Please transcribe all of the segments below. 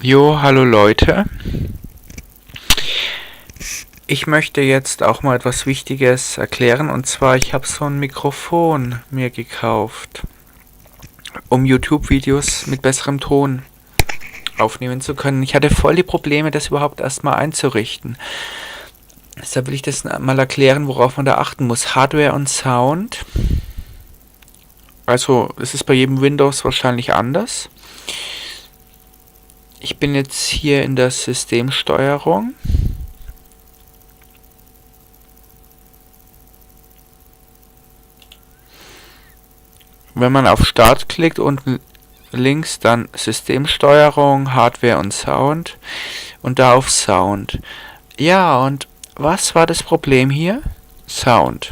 Jo, hallo Leute. Ich möchte jetzt auch mal etwas Wichtiges erklären, und zwar ich habe so ein Mikrofon mir gekauft, um YouTube-Videos mit besserem Ton aufnehmen zu können. Ich hatte voll die Probleme, das überhaupt erstmal einzurichten. Deshalb will ich das mal erklären, worauf man da achten muss. Hardware und Sound. Also, es ist bei jedem Windows wahrscheinlich anders. Ich bin jetzt hier in der Systemsteuerung. Wenn man auf Start klickt, unten links dann Systemsteuerung, Hardware und Sound und da auf Sound. Ja, und was war das Problem hier? Sound.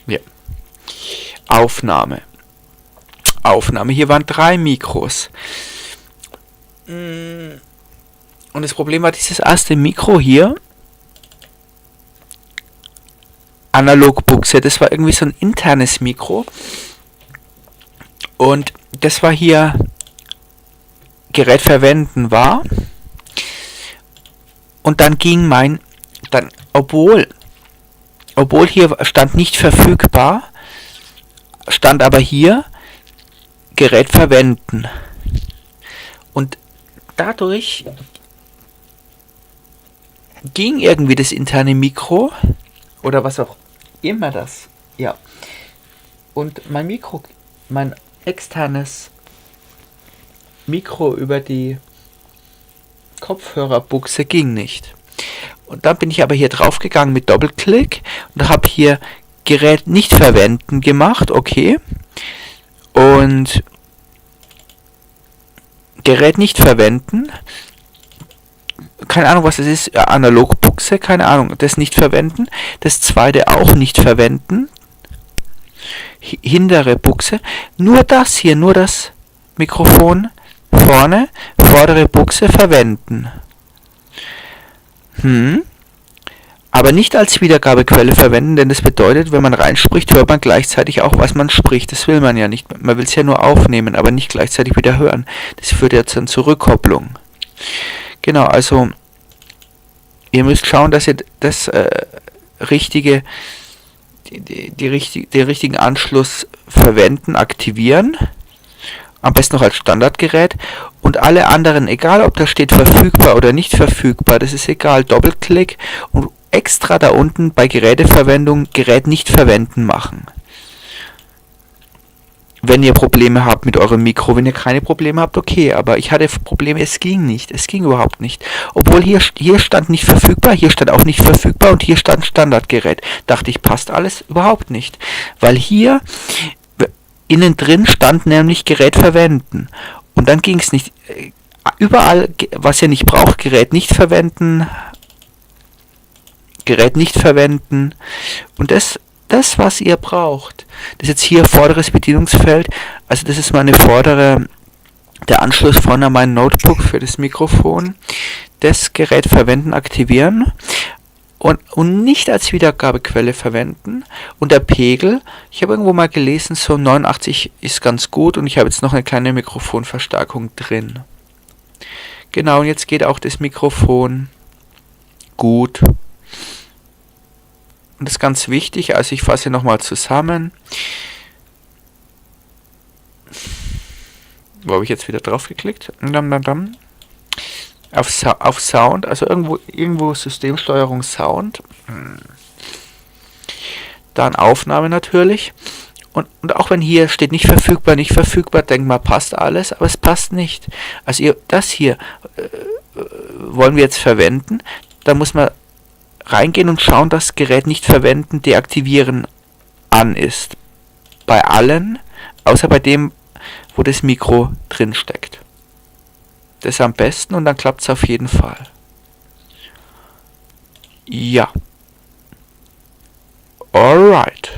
Ja. Aufnahme. Hier waren 3 Mikros. Und das Problem war dieses erste Mikro hier. Analogbuchse, das war irgendwie so ein internes Mikro. Und das war hier Gerät verwenden war. Und dann ging obwohl hier stand nicht verfügbar, stand aber hier Gerät verwenden. Und dadurch ging irgendwie das interne Mikro oder was auch immer das. Ja. Und mein externes Mikro über die Kopfhörerbuchse ging nicht. Und dann bin ich aber hier drauf gegangen mit Doppelklick und habe hier Gerät nicht verwenden gemacht, okay. Und Gerät nicht verwenden. Keine Ahnung, was das ist. Analogbuchse, keine Ahnung. Das nicht verwenden. Das zweite auch nicht verwenden. Hintere Buchse. Nur das Mikrofon vorne, vordere Buchse verwenden. Aber nicht als Wiedergabequelle verwenden, denn das bedeutet, wenn man reinspricht, hört man gleichzeitig auch, was man spricht. Das will man ja nicht. Man will es ja nur aufnehmen, aber nicht gleichzeitig wieder hören. Das führt ja zur Rückkopplung. Genau, also ihr müsst schauen, dass ihr das den richtigen Anschluss verwenden, aktivieren. Am besten noch als Standardgerät. Und alle anderen, egal ob da steht verfügbar oder nicht verfügbar, das ist egal. Doppelklick und extra da unten bei Geräteverwendung Gerät nicht verwenden machen. Wenn ihr Probleme habt mit eurem Mikro, wenn ihr keine Probleme habt, okay, aber ich hatte Probleme, es ging überhaupt nicht. Obwohl hier stand nicht verfügbar, hier stand auch nicht verfügbar und hier stand Standardgerät. Dachte ich, passt alles überhaupt nicht. Weil hier innen drin stand nämlich Gerät verwenden. Und dann ging es nicht. Überall, was ihr nicht braucht, Gerät nicht verwenden. Und das, was ihr braucht, das ist jetzt hier vorderes Bedienungsfeld. Also das ist der Anschluss vorne an mein Notebook für das Mikrofon. Das Gerät verwenden, aktivieren. Und nicht als Wiedergabequelle verwenden. Und der Pegel, ich habe irgendwo mal gelesen, so 89 ist ganz gut und ich habe jetzt noch eine kleine Mikrofonverstärkung drin. Genau, und jetzt geht auch das Mikrofon gut. Und das ist ganz wichtig, also ich fasse nochmal zusammen. Wo habe ich jetzt wieder drauf geklickt? Auf Sound, also irgendwo Systemsteuerung Sound. Dann Aufnahme natürlich. Und auch wenn hier steht nicht verfügbar, denkt man, passt alles, aber es passt nicht. Also das hier wollen wir jetzt verwenden. Da muss man reingehen und schauen, dass Gerät nicht verwenden, deaktivieren an ist. Bei allen, außer bei dem, wo das Mikro drin steckt. Das ist am besten und dann klappt es auf jeden Fall. Ja. Alright.